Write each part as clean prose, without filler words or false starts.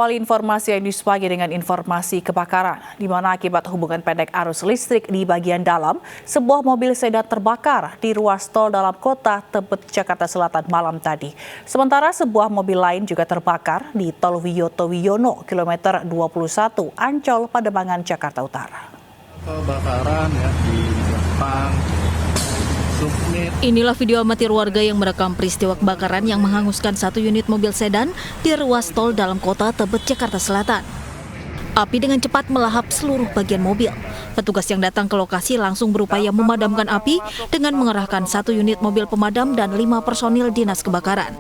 awali informasi yang pagi dengan informasi kebakaran, di mana akibat hubungan pendek arus listrik di bagian dalam, sebuah mobil sedan terbakar di ruas tol dalam kota Tebet, Jakarta Selatan malam tadi. Sementara sebuah mobil lain juga terbakar di tol Wiyoto Wiono, kilometer 21, Ancol, Pademangan, Jakarta Utara. Kebakaran ya di depan. Inilah video amatir warga yang merekam peristiwa kebakaran yang menghanguskan satu unit mobil sedan di ruas tol dalam kota Tebet, Jakarta Selatan. Api dengan cepat melahap seluruh bagian mobil. Petugas yang datang ke lokasi langsung berupaya memadamkan api dengan mengerahkan satu unit mobil pemadam dan 5 personil dinas kebakaran.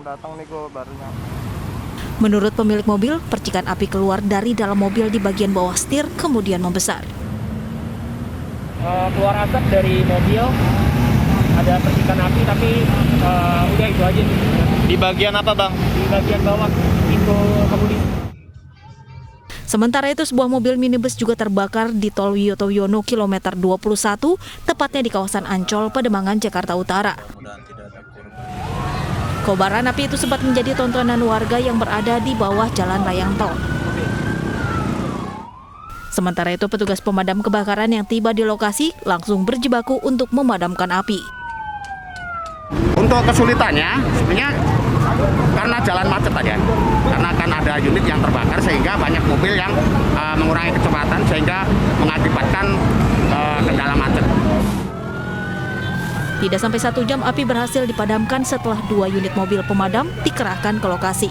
Menurut pemilik mobil, percikan api keluar dari dalam mobil di bagian bawah setir kemudian membesar. Keluar asap dari mobil. Ada percikan api, tapi udah itu aja. Di bagian apa, Bang? Di bagian bawah, pintu kemudi. Sementara itu, sebuah mobil minibus juga terbakar di tol Wiyoto Wiono kilometer 21, tepatnya di kawasan Ancol, Pademangan, Jakarta Utara. Kobaran api itu sempat menjadi tontonan warga yang berada di bawah jalan layang tol. Sementara itu, petugas pemadam kebakaran yang tiba di lokasi langsung berjibaku untuk memadamkan api. Untuk kesulitannya, sebenarnya karena jalan macet aja, karena akan ada unit yang terbakar sehingga banyak mobil yang mengurangi kecepatan sehingga mengakibatkan kendala macet. Tidak sampai 1 jam api berhasil dipadamkan setelah 2 unit mobil pemadam dikerahkan ke lokasi.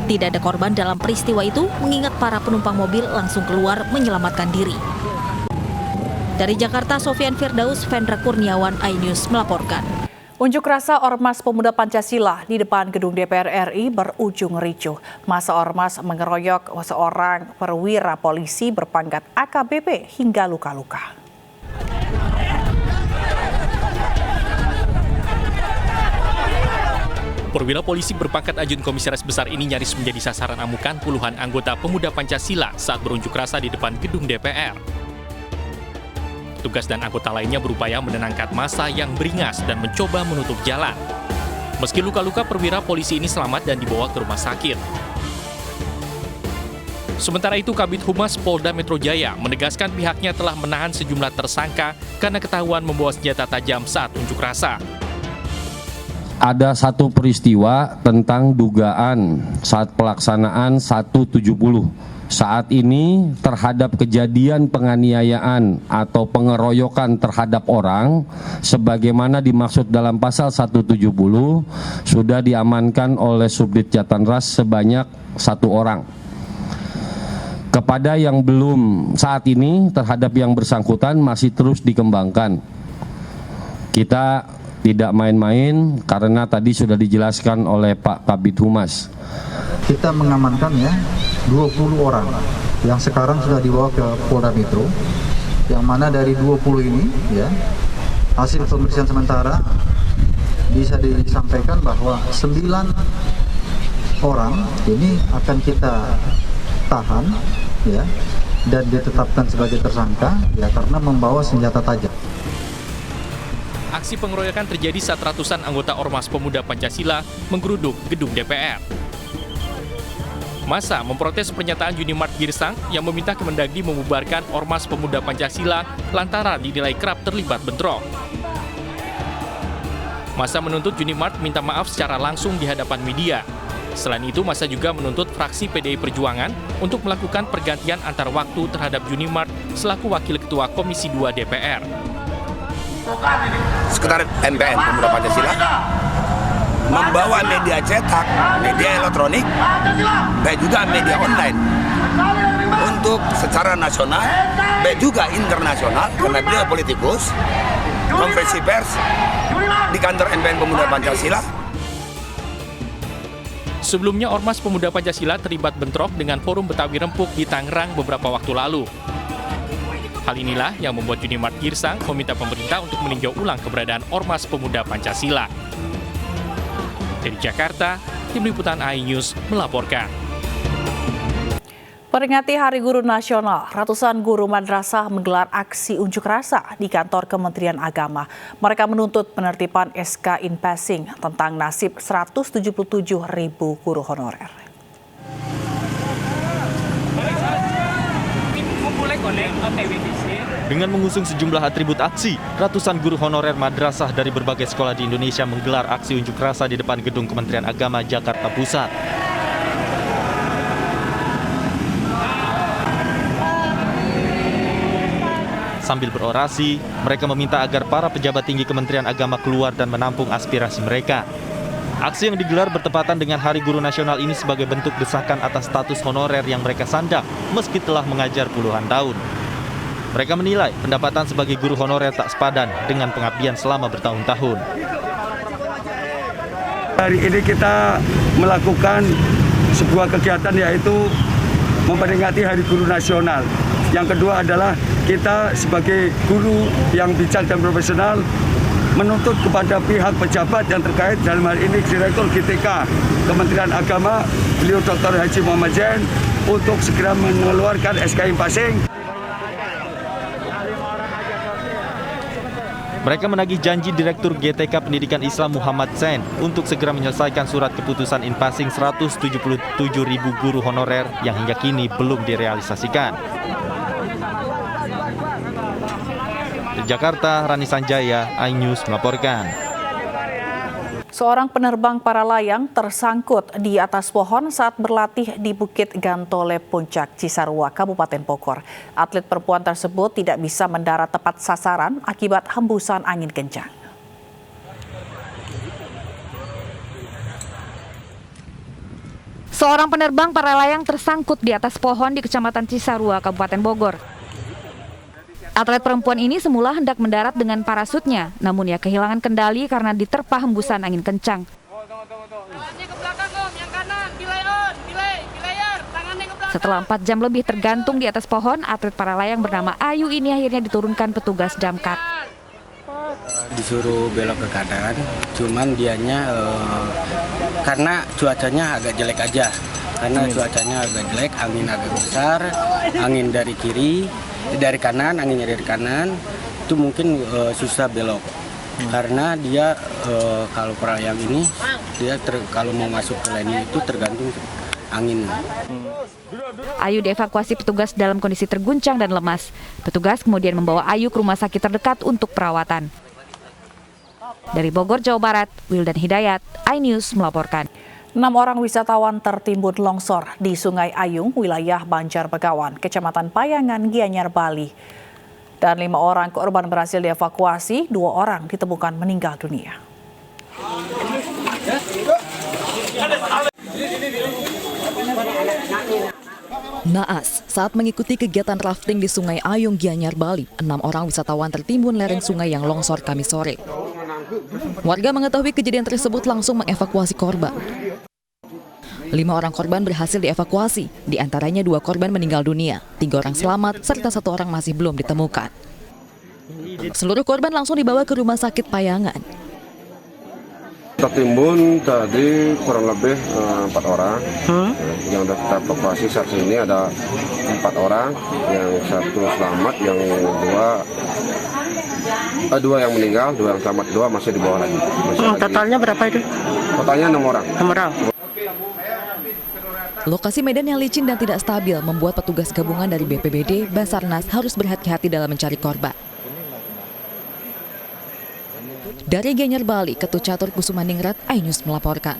Tidak ada korban dalam peristiwa itu, mengingat para penumpang mobil langsung keluar menyelamatkan diri. Dari Jakarta, Sofian Firdaus, Vendra Kurniawan, iNews melaporkan. Unjuk rasa Ormas Pemuda Pancasila di depan gedung DPR RI berujung ricuh. Massa ormas mengeroyok seorang perwira polisi berpangkat AKBP hingga luka-luka. Perwira polisi berpangkat Ajun Komisaris Besar ini nyaris menjadi sasaran amukan puluhan anggota Pemuda Pancasila saat berunjuk rasa di depan gedung DPR. Tugas dan anggota lainnya berupaya menenangkan massa yang beringas dan mencoba menutup jalan. Meski luka-luka, perwira polisi ini selamat dan dibawa ke rumah sakit. Sementara itu, Kabid Humas Polda Metro Jaya menegaskan pihaknya telah menahan sejumlah tersangka karena ketahuan membawa senjata tajam saat unjuk rasa. Ada satu peristiwa tentang dugaan saat pelaksanaan 170. Saat ini terhadap kejadian penganiayaan atau pengeroyokan terhadap orang sebagaimana dimaksud dalam pasal 170 sudah diamankan oleh Subdit Jatanras sebanyak 1 orang. Kepada yang belum saat ini terhadap yang bersangkutan masih terus dikembangkan. Kita tidak main-main karena tadi sudah dijelaskan oleh Pak Kabid Humas. Kita mengamankan ya 20 orang yang sekarang sudah dibawa ke Polda Metro, yang mana dari 20 ini ya hasil pemeriksaan sementara bisa disampaikan bahwa 9 orang ini akan kita tahan ya dan ditetapkan sebagai tersangka ya karena membawa senjata tajam. Aksi pengeroyokan terjadi saat ratusan anggota Ormas Pemuda Pancasila menggeruduk gedung DPR. Massa memprotes pernyataan Junimart Girsang yang meminta Kemendagri membubarkan Ormas Pemuda Pancasila lantaran dinilai kerap terlibat bentrok. Massa menuntut Junimart minta maaf secara langsung di hadapan media. Selain itu, massa juga menuntut fraksi PDI Perjuangan untuk melakukan pergantian antar waktu terhadap Junimart selaku Wakil Ketua Komisi 2 DPR. Sekretaris MPN Pemuda Pancasila membawa media cetak, media elektronik, baik juga media online untuk secara nasional, baik juga internasional, karena beliau politikus, konferensi pers di kantor MPN Pemuda Pancasila. Sebelumnya, Ormas Pemuda Pancasila terlibat bentrok dengan Forum Betawi Rempuk di Tangerang beberapa waktu lalu. Hal inilah yang membuat Junimart Girsang meminta pemerintah untuk meninjau ulang keberadaan Ormas Pemuda Pancasila. Dari Jakarta, Tim Liputan iNews melaporkan. Peringati Hari Guru Nasional, ratusan guru madrasah menggelar aksi unjuk rasa di kantor Kementerian Agama. Mereka menuntut penertiban SK in passing tentang nasib 177.000 guru honorer. Dengan mengusung sejumlah atribut aksi, ratusan guru honorer madrasah dari berbagai sekolah di Indonesia menggelar aksi unjuk rasa di depan gedung Kementerian Agama Jakarta Pusat. Sambil berorasi, mereka meminta agar para pejabat tinggi Kementerian Agama keluar dan menampung aspirasi mereka. Aksi yang digelar bertepatan dengan Hari Guru Nasional ini sebagai bentuk desakan atas status honorer yang mereka sandang meski telah mengajar puluhan tahun. Mereka menilai pendapatan sebagai guru honorer tak sepadan dengan pengabdian selama bertahun-tahun. Hari ini kita melakukan sebuah kegiatan yaitu memperingati Hari Guru Nasional. Yang kedua adalah kita sebagai guru yang bijak dan profesional menuntut kepada pihak pejabat yang terkait, dalam hal ini Direktur GTK Kementerian Agama, beliau Dr. Haji Muhammad Zain, untuk segera mengeluarkan SK Impasing. Mereka menagih janji Direktur GTK Pendidikan Islam Muhammad Zain untuk segera menyelesaikan surat keputusan inpasing 177.000 guru honorer yang hingga kini belum direalisasikan. Di Jakarta, Rani Sanjaya, iNews melaporkan. Seorang penerbang para layang tersangkut di atas pohon saat berlatih di Bukit Gantole Puncak, Cisarua, Kabupaten Bogor. Atlet perempuan tersebut tidak bisa mendarat tepat sasaran akibat hembusan angin kencang. Seorang penerbang para layang tersangkut di atas pohon di Kecamatan Cisarua, Kabupaten Bogor. Atlet perempuan ini semula hendak mendarat dengan parasutnya, namun ia kehilangan kendali karena diterpa hembusan angin kencang. Setelah 4 jam lebih tergantung di atas pohon, atlet para layang bernama Ayu ini akhirnya diturunkan petugas damkar. Disuruh belok ke kanan, cuman dianya karena cuacanya agak jelek aja. Karena cuacanya agak jelek, angin agak besar, angin dari kiri, dari kanan, anginnya dari kanan, itu mungkin susah belok. Karena dia kalau pelayang ini, dia kalau mau masuk ke lane itu tergantung angin. Ayu dievakuasi petugas dalam kondisi terguncang dan lemas. Petugas kemudian membawa Ayu ke rumah sakit terdekat untuk perawatan. Dari Bogor, Jawa Barat, Wildan Hidayat, iNews melaporkan. 6 orang wisatawan tertimbun longsor di Sungai Ayung, wilayah Banjarbegawan, Kecamatan Payangan, Gianyar, Bali. Dan 5 orang korban berhasil dievakuasi, 2 orang ditemukan meninggal dunia. Naas, saat mengikuti kegiatan rafting di Sungai Ayung, Gianyar, Bali, 6 orang wisatawan tertimbun lereng sungai yang longsor Kamis sore. Warga mengetahui kejadian tersebut langsung mengevakuasi korban. 5 orang korban berhasil dievakuasi, di antaranya 2 korban meninggal dunia, 3 orang selamat, serta 1 orang masih belum ditemukan. Seluruh korban langsung dibawa ke rumah sakit Payangan. Tertimbun tadi kurang lebih 4 orang, yang sudah kita evakuasi saat ini ada 4 orang, yang 1 selamat, yang 2 yang meninggal, 2 yang selamat, 2 masih di bawah lagi. Totalnya berapa itu? Totalnya 6 orang. 6 orang. Lokasi medan yang licin dan tidak stabil membuat petugas gabungan dari BPBD, Basarnas harus berhati-hati dalam mencari korban. Dari Gianyar, Bali, Ketut Catur Kusumaningrat, iNews melaporkan.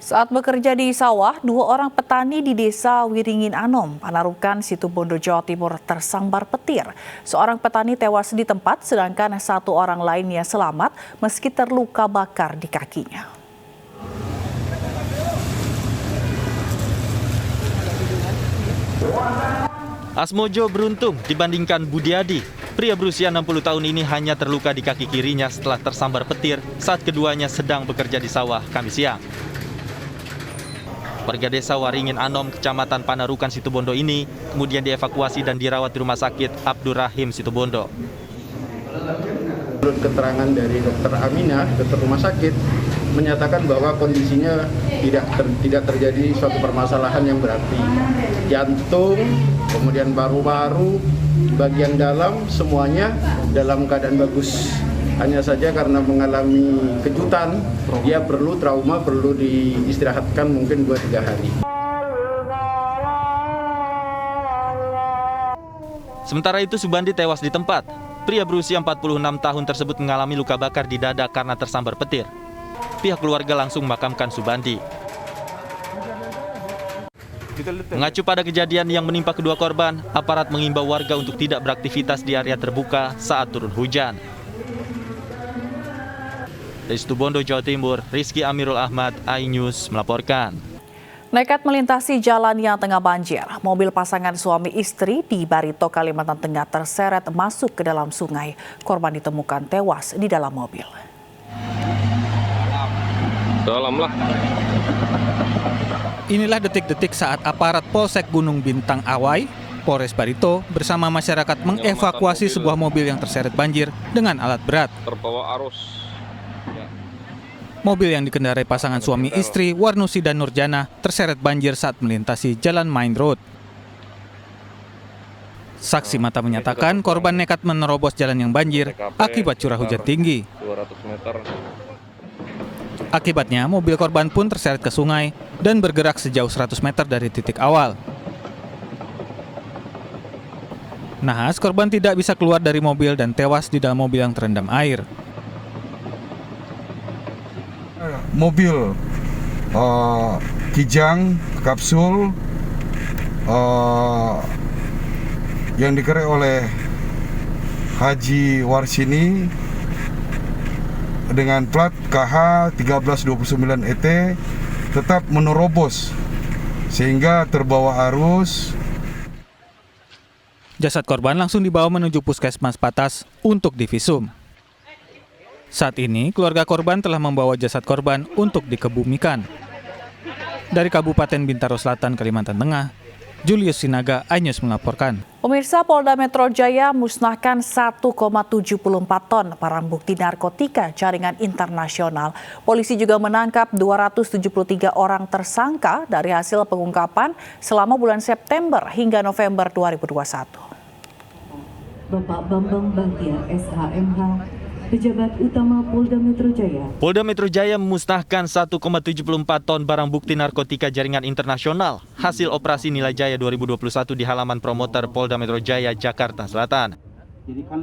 Saat bekerja di sawah, 2 orang petani di Desa Wiringin Anom, Panarukan, Situbondo, Jawa Timur tersambar petir. Seorang petani tewas di tempat, sedangkan 1 orang lainnya selamat meski terluka bakar di kakinya. Asmojo beruntung dibandingkan Budiadi. Pria berusia 60 tahun ini hanya terluka di kaki kirinya setelah tersambar petir saat keduanya sedang bekerja di sawah Kamis siang. Warga desa Waringin Anom, Kecamatan Panarukan, Situbondo ini kemudian dievakuasi dan dirawat di Rumah Sakit Abdurrahim, Situbondo. Menurut keterangan dari Dr. Aminah, dokter rumah sakit, menyatakan bahwa kondisinya tidak terjadi suatu permasalahan yang berarti. Jantung, kemudian paru-paru, bagian dalam semuanya dalam keadaan bagus. Hanya saja karena mengalami kejutan, dia perlu trauma, perlu diistirahatkan mungkin 2-3 hari. Sementara itu Subandi tewas di tempat. Pria berusia 46 tahun tersebut mengalami luka bakar di dada karena tersambar petir. Pihak keluarga langsung memakamkan Subandi. Mengacu pada kejadian yang menimpa kedua korban, aparat mengimbau warga untuk tidak beraktivitas di area terbuka saat turun hujan. Dari Situbondo, Jawa Timur, Rizky Amirul Ahmad, iNews melaporkan. Nekat melintasi jalan yang tengah banjir, mobil pasangan suami istri di Barito, Kalimantan Tengah terseret masuk ke dalam sungai. Korban ditemukan tewas di dalam mobil. Dalam lah. Inilah detik-detik saat aparat Polsek Gunung Bintang Awai, Polres Barito bersama masyarakat mengevakuasi sebuah mobil yang terseret banjir dengan alat berat. Terbawa arus. Mobil yang dikendarai pasangan suami istri Warnusi dan Nurjana terseret banjir saat melintasi jalan Main Road. Saksi mata menyatakan korban nekat menerobos jalan yang banjir akibat curah hujan tinggi. 200 meter. Akibatnya, mobil korban pun terseret ke sungai dan bergerak sejauh 100 meter dari titik awal. Nahas, korban tidak bisa keluar dari mobil dan tewas di dalam mobil yang terendam air. Mobil Kijang kapsul yang dikerai oleh Haji Warsini dengan plat KH 1329 ET tetap menerobos sehingga terbawa arus. Jasad korban langsung dibawa menuju Puskesmas Patas untuk divisum. Saat ini, keluarga korban telah membawa jasad korban untuk dikebumikan. Dari Kabupaten Bintaro Selatan, Kalimantan Tengah, Julius Sinaga, iNews melaporkan. Pemirsa, Polda Metro Jaya musnahkan 1,74 ton barang bukti narkotika jaringan internasional. Polisi juga menangkap 273 orang tersangka dari hasil pengungkapan selama bulan September hingga November 2021. Bapak Bambang Bahtiar, SHMH, Pejabat Utama Polda Metro Jaya. Polda Metro Jaya memusnahkan 1,74 ton barang bukti narkotika jaringan internasional hasil operasi Nilai Jaya 2021 di halaman promoter Polda Metro Jaya, Jakarta Selatan.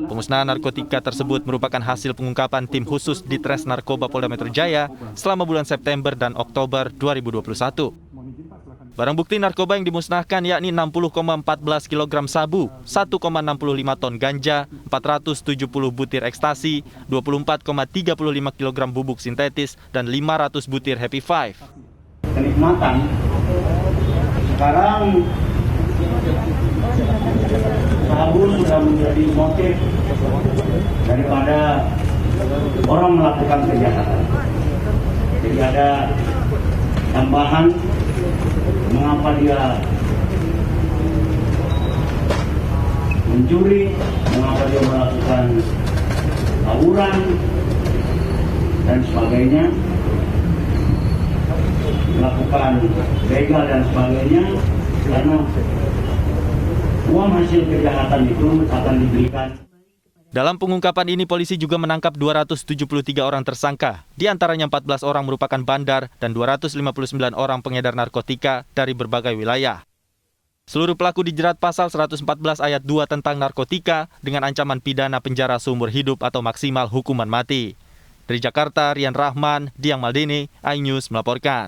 Pemusnahan narkotika tersebut merupakan hasil pengungkapan tim khusus Ditres Narkoba Polda Metro Jaya selama bulan September dan Oktober 2021. Barang bukti narkoba yang dimusnahkan yakni 60,14 kg sabu, 1,65 ton ganja, 470 butir ekstasi, 24,35 kg bubuk sintetis, dan 500 butir Happy Five. Kenikmatan sekarang sabu sudah menjadi motif daripada orang melakukan kejahatan. Jadi ada tambahan mengapa dia mencuri, mengapa dia melakukan tawuran dan sebagainya, melakukan begal dan sebagainya, karena uang hasil kejahatan itu akan diberikan. Dalam pengungkapan ini, polisi juga menangkap 273 orang tersangka, di antaranya 14 orang merupakan bandar dan 259 orang pengedar narkotika dari berbagai wilayah. Seluruh pelaku dijerat pasal 114 ayat 2 tentang narkotika dengan ancaman pidana penjara seumur hidup atau maksimal hukuman mati. Dari Jakarta, Rian Rahman, Diang Maldini, iNews melaporkan.